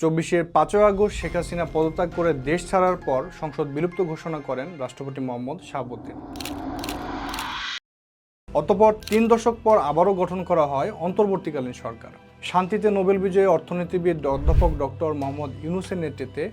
২৪-এর ৫ই আগস্ট শেখ হাসিনা পদত্যাগ করে দেশ ছাড়ার পর সংসদ বিলুপ্ত ঘোষণা করেন রাষ্ট্রপতি মোহাম্মদ শাহাবুদ্দিন। অতঃপর ৩ দশক পর আবারও গঠন করা হয় অন্তর্বর্তীকালীন সরকার। শান্তিতে নোবেল বিজয়ী অর্থনীতিবিদ অধ্যাপক ডক্টর মোহাম্মদ ইউনূসের নেতৃত্বে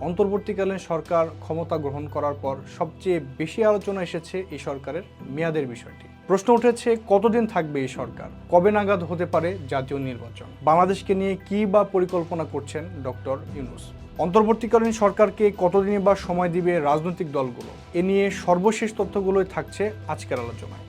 অন্তর্বর্তীকালীন সরকার ক্ষমতা গ্রহণ করার পর সবচেয়ে বেশি আলোচনা এসেছে এই সরকারের মেয়াদের বিষয়টি। প্রশ্ন উঠেছে, কতদিন থাকবে এই সরকার, কবে নাগাদ হতে পারে জাতীয় নির্বাচন, বাংলাদেশকে নিয়ে কী বা পরিকল্পনা করছেন ডক্টর ইউনূস। অন্তর্বর্তীকালীন সরকারকে কতদিনই বা সময় দিবে রাজনৈতিক দলগুলো, এ নিয়ে সর্বশেষ তথ্যগুলোই থাকছে আজকের আলোচনায়।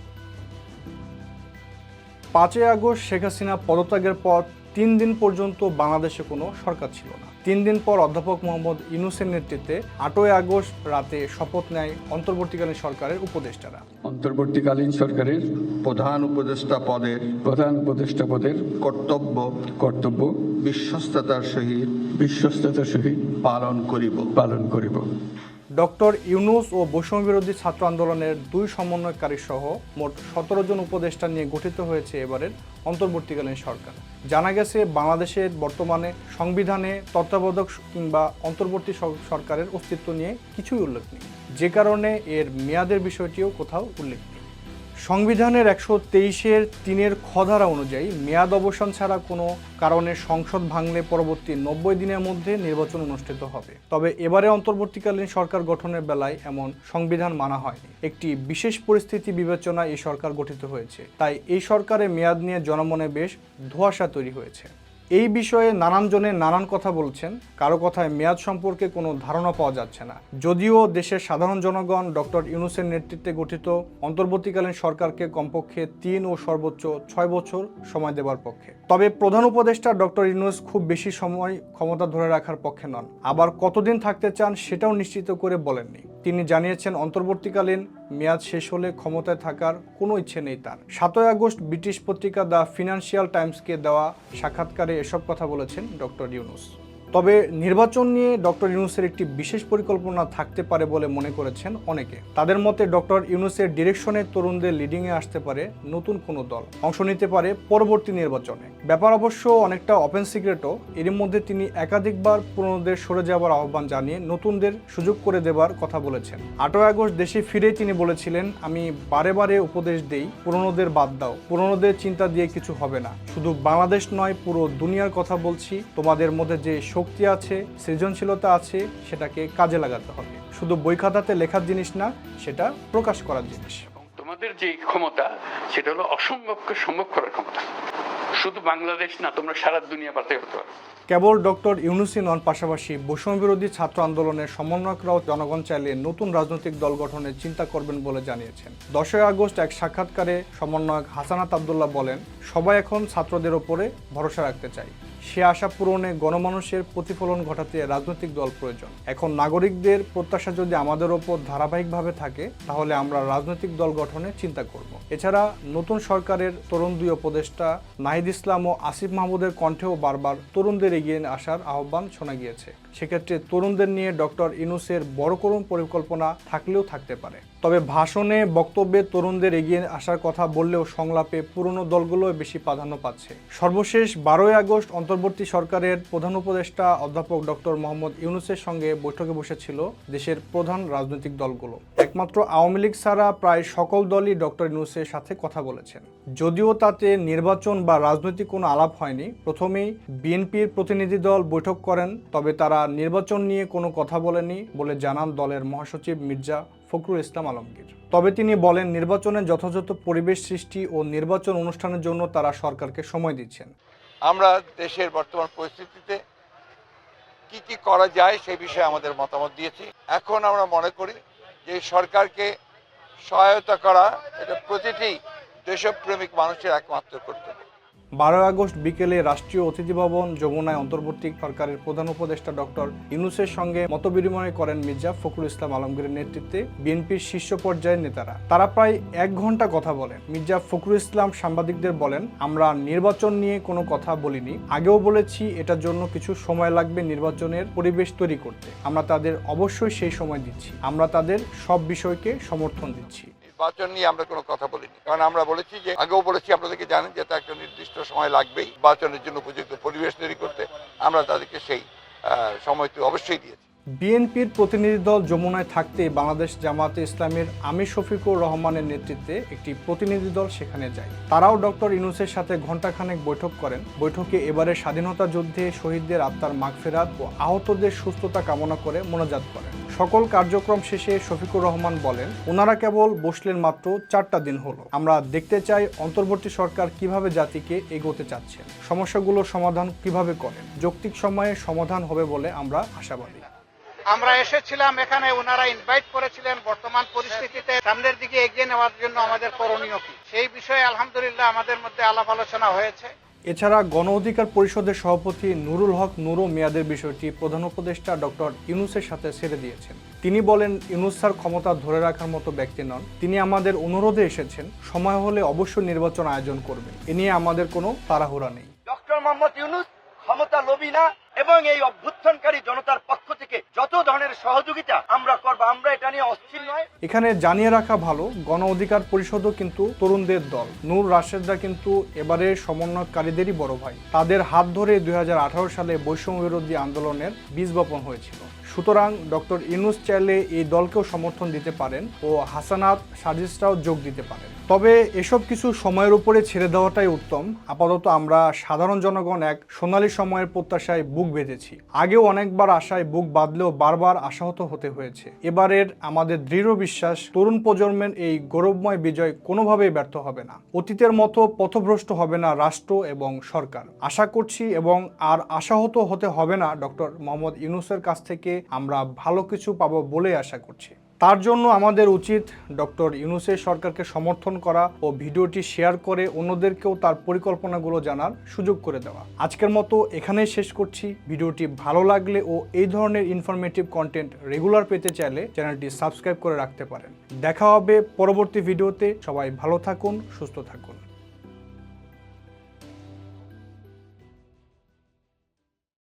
৫ই আগস্ট শেখ হাসিনা পদত্যাগের পর ৩ দিন পর্যন্ত বাংলাদেশে কোনো সরকার ছিল না। ৩ দিন পর অধ্যাপক মোহাম্মদ ইউনূসের নেতৃত্বে ৮ই আগস্ট রাতে শপথ নেয় অন্তর্বর্তীকালীন সরকারের উপদেষ্টারা। অন্তর্বর্তীকালীন সরকারের প্রধান উপদেষ্টা পদের কর্তব্য বিশ্বস্ততার সহিত পালন করিব। ডক্টর ইউনূস ও বৈষম্যবিরোধী ছাত্র আন্দোলনের ২ সমন্বয়কারী সহ মোট ১৭ জন উপদেষ্টা নিয়ে গঠিত হয়েছে এবারের অন্তর্বর্তীকালীন সরকার। জানা গেছে, বাংলাদেশের বর্তমানে সংবিধানে তত্ত্বাবধায়ক কিংবা অন্তর্বর্তী সরকারের অস্তিত্ব নিয়ে কিছুই উল্লেখ নেই, যে কারণে এর মেয়াদের বিষয়টিও কোথাও উল্লেখ নেই। সংবিধানের ১২৩-এর ৩-এর খ ধারা অনুযায়ী মেয়াদ অবসান ছাড়া কোনো কারণে সংসদ ভাঙলে পরবর্তী ৯০ দিনের মধ্যে নির্বাচন অনুষ্ঠিত হবে। তবে এবারে অন্তর্বর্তীকালীন সরকার গঠনের বেলায় এমন সংবিধান মানা হয়নি। একটি বিশেষ পরিস্থিতি বিবেচনায় এই সরকার গঠিত হয়েছে, তাই এই সরকারের মেয়াদ নিয়ে জনমনে বেশ ধোঁয়াশা তৈরি হয়েছে। এই বিষয়ে নানানজনে নানান কথা বলছেন, কারো কথায় মেয়াদ সম্পর্কে কোনো ধারণা পাওয়া যাচ্ছে না। যদিও দেশের সাধারণ জনগণ ডক্টর ইউনূসের নেতৃত্বে গঠিত অন্তর্বর্তীকালীন সরকারকে কমপক্ষে ৩ ও সর্বোচ্চ ৬ বছর সময় দেওয়ার পক্ষে। তবে প্রধান উপদেষ্টা ডক্টর ইউনূস খুব বেশি সময় ক্ষমতা ধরে রাখার পক্ষে নন। আবার কতদিন থাকতে চান সেটাও নিশ্চিত করে বলেননি। তিনি জানিয়েছেন, অন্তর্বর্তীকালীন মেয়াদ শেষ হলে ক্ষমতায় থাকার কোনো ইচ্ছে নেই তার। ৭ই আগস্ট ব্রিটিশ পত্রিকা দ্য ফিনান্সিয়াল টাইমসকে দেওয়া সাক্ষাৎকারে এসব কথা বলেছেন ডক্টর ইউনূস। তবে নির্বাচন নিয়ে ডক্টর ইউনূসের একটি বিশেষ পরিকল্পনা থাকতে পারে বলে মনে করেছেন অনেকে। তাদের মতে ডক্টর ইউনূসের ডিরেকশনে তরুণদের লিডিংয়ে আসতে পারে নতুন কোনো দল, অংশ নিতে পারে পরবর্তী নির্বাচনে। ব্যাপার অবশ্য অনেকটা ওপেন সিক্রেটও। এর মধ্যে তিনি একাধিকবার পুরনোদের সরে যাওয়ার আহ্বান জানিয়ে নতুনদের সুযোগ করে দেবার কথা বলেছেন। ৮ই আগস্ট দেশে ফিরেই তিনি বলেছিলেন, আমি বারে বারে উপদেশ দেই, পুরনোদের বাদ দাও, পুরনোদের চিন্তা দিয়ে কিছু হবে না। শুধু বাংলাদেশ নয়, পুরো দুনিয়ার কথা বলছি। তোমাদের মধ্যে যে শক্তি আছে, সৃজনশীলতা আছে, সেটাকে কাজে লাগাতে হবে। শুধু বই খাতাতে লেখার জিনিস না, সেটা প্রকাশ করার জিনিস। তোমাদের যে ক্ষমতা, সেটা হলো অসম্ভবকে সম্ভব করার ক্ষমতা। শুধু বাংলাদেশ না, তোমরা সারা দুনিয়া পাতে হতে পারো। কেবল ডক্টর ইউনূসই নন, পাশাপাশি বৈষম্যবিরোধী ছাত্র আন্দোলনের সমন্বয়করাও জনগণ চাইলে নতুন রাজনৈতিক দল গঠনের চিন্তা করবেন বলে জানিয়েছেন। ১০ই আগস্ট এক সাক্ষাৎকারে সমন্বয়ক হাসানাত আবদুল্লাহ বলেন, সবাই এখন ছাত্রদের ওপরে ভরসা রাখতে চাই। সে আশা পূরণে গণমানুষের প্রতিফলন ঘটাতে রাজনৈতিক দল প্রয়োজন। এখন নাগরিকদের প্রত্যাশা যদি আমাদের ওপর ধারাবাহিকভাবে থাকে, তাহলে আমরা রাজনৈতিক দল গঠনের চিন্তা করব। এছাড়া নতুন সরকারের তরুণ ২ উপদেষ্টা নাহিদ ইসলাম ও আসিফ মাহমুদের কণ্ঠেও বারবার তরুণদের এগিয়ে আসার আহ্বান শোনা গিয়েছে। সেক্ষেত্রে তরুণদের নিয়ে ডক্টর ইউনূসের বড় কোনো পরিকল্পনা থাকলেও থাকতে পারে। তবে ভাষণে, বক্তব্যে তরুণদের এগিয়ে আসার কথা বললেও সংলাপে পুরনো দলগুলো বেশি প্রাধান্য পাচ্ছে। সর্বশেষ ১২ই আগস্ট অন্তর্বর্তী সরকারের প্রধান উপদেষ্টা অধ্যাপক ডক্টর মোহাম্মদ ইউনূসের সঙ্গে বৈঠকে বসেছিল দেশের প্রধান রাজনৈতিক দলগুলো। একমাত্র আওয়ামী লীগ ছাড়া প্রায় সকল দলই ডক্টর ইউনূসের সাথে কথা বলেছেন। যদিও তাতে নির্বাচন বা রাজনৈতিক কোনো আলাপ হয়নি। প্রথমেই বিএনপির প্রতিনিধি দল বৈঠক করেন, তবে তারা নির্বাচন নিয়ে কোনো কথা বলেনি বলে জানান দলের মহাসচিব মির্জা ফখরুল ইসলাম আলমগীর। তবে তিনি বলেন, নির্বাচনের যথাযথ পরিবেশ সৃষ্টি ও নির্বাচন অনুষ্ঠানের জন্য তারা সরকারকে সময় দিচ্ছেন। আমরা দেশের বর্তমান পরিস্থিতিতে কি কি করা যায় সেই বিষয়ে আমাদের মতামত দিয়েছি। এখন আমরা মনে করি যে সরকারকে সহায়তা করা এটা প্রতিটি দেশপ্রেমিক মানুষের একমাত্র কর্তব্য। ১২ই আগস্ট বিকেলে রাষ্ট্রীয় অতিথি ভবন যমুনায় অন্তর্বর্তী সরকারের প্রধান উপদেষ্টা ডক্টর ইউনূসের সঙ্গে মতবিনিময় করেন মির্জা ফখরুল ইসলাম আলমগীরের নেতৃত্বে বিএনপির শীর্ষ পর্যায়ের নেতারা। তারা প্রায় ১ ঘন্টা কথা বলেন। মির্জা ফখরুল ইসলাম সাংবাদিকদের বলেন, আমরা নির্বাচন নিয়ে কোনো কথা বলিনি, আগেও বলেছি এটার জন্য কিছু সময় লাগবে নির্বাচনের পরিবেশ তৈরি করতে। আমরা তাদের অবশ্যই সেই সময় দিচ্ছি। আমরা তাদের সব বিষয়কে সমর্থন দিচ্ছি। নির্বাচন নিয়ে আমরা কোনো কথা বলিনি, কারণ আমরা বলেছি যে, আগেও বলেছি, আপনাদেরকে জানেন যে একটা নির্দিষ্ট সময় লাগবেই নির্বাচনের জন্য উপযুক্ত পরিবেশ তৈরি করতে। আমরা তাদেরকে সেই সময় তো অবশ্যই দিয়েছি। বিএনপির প্রতিনিধি দল যমুনায় থাকতে বাংলাদেশ জামায়াতে ইসলামীর আমির শফিকুর রহমানের নেতৃত্বে একটি প্রতিনিধি দল সেখানে যায়। তারাও ডক্টর ইউনূসের সাথে ঘণ্টাখানেক বৈঠক করেন। বৈঠকে এবারের স্বাধীনতা যুদ্ধে শহীদদের আত্মার মাগফিরাত ও আহতদের সুস্থতা কামনা করে মোনাজাত করেন। সকল কার্যক্রম শেষে শফিকুর রহমান বলেন, ওনারা কেবল বসলেন মাত্র 4টা দিন হলো। আমরা দেখতে চাই অন্তর্বর্তী সরকার কিভাবে জাতিকে এগোতে চাচ্ছেন, সমস্যাগুলোর সমাধান কিভাবে করেন। যৌক্তিক সময়ে সমাধান হবে বলে আমরা আশাবাদী। আমরা এসেছিলাম এখানে, ওনারা ইনভাইট করেছিলেন বর্তমান পরিস্থিতিতে সামনের দিকে এগিয়ে নেওয়ার জন্য আমাদের করণীয় কি, সেই বিষয়ে আলহামদুলিল্লাহ আমাদের মধ্যে আলাপ আলোচনা হয়েছে। এছাড়া গণ অধিকার পরিষদের সভাপতি নুরুল হক নুরও মেয়াদের বিষয়টি প্রধান উপদেষ্টা ডক্টর ইউনূসের সাথে ছেড়ে দিয়েছেন। তিনি বলেন, ইউনূস স্যার ক্ষমতা ধরে রাখার মতো ব্যক্তি নন। তিনি আমাদের অনুরোধে এসেছেন, সময় হলে অবশ্যই নির্বাচন আয়োজন করবেন। এ নিয়ে আমাদের কোনো তাড়াহুড়া নেই। ডক্টর মোহাম্মদ ইউনূস ক্ষমতা লোভী না এবং এই অভ্যুত্থানকারী জনতার পক্ষ থেকে যত ধরনের সহযোগিতা আমরা করব, আমরা এটা নিয়ে অস্থির নয়। এখানে জানিয়ে রাখা ভালো, গণ অধিকার পরিষদও কিন্তু তরুণদের দল। নূর রাশেদরা কিন্তু এবারে সমন্বয়কারীদেরই বড় ভাই। তাদের হাত ধরে 2018 সালে বৈষম্য বিরোধী আন্দোলনের বীজ বপন হয়েছিল। সুতরাং ডক্টর ইউনূস চাইলে এই দলকেও সমর্থন দিতে পারেন ও হাসানাত সাজিদরাও যোগ দিতে পারেন। তবে এসব কিছু সময়ের উপরে ছেড়ে দেওয়াটাই উত্তম। আপাতত আমরা সাধারণ জনগণ এক সোনালী সময়ের প্রত্যাশায় বুক বেঁধেছি। আগেও অনেকবার আশায় বুক বাঁধলেও বারবার আশাহত হতে হয়েছে। এবারের আমাদের দৃঢ় বিশ্বাস, তরুণ প্রজন্মের এই গৌরবময় বিজয় কোনোভাবেই ব্যর্থ হবে না। অতীতের মতো পথভ্রষ্ট হবে না রাষ্ট্র এবং সরকার। আশা করছি এবং আর আশাহত হতে হবে না। ডক্টর মোহাম্মদ ইউনূসের কাছ থেকে আমরা ভালো কিছু পাবো বলে আশা করছি। তার জন্য আমাদের উচিত ডক্টর ইউনূসের সরকারকে সমর্থন করা ও ভিডিওটি শেয়ার করে অন্যদেরকেও তার পরিকল্পনাগুলো জানার সুযোগ করে দেওয়া। আজকের মতো এখানেই শেষ করছি। ভিডিওটি ভালো লাগলে ও এই ধরনের ইনফরমেটিভ কন্টেন্ট রেগুলার পেতে চাইলে চ্যানেলটি সাবস্ক্রাইব করে রাখতে পারেন। দেখা হবে পরবর্তী ভিডিওতে। সবাই ভালো থাকুন, সুস্থ থাকুন।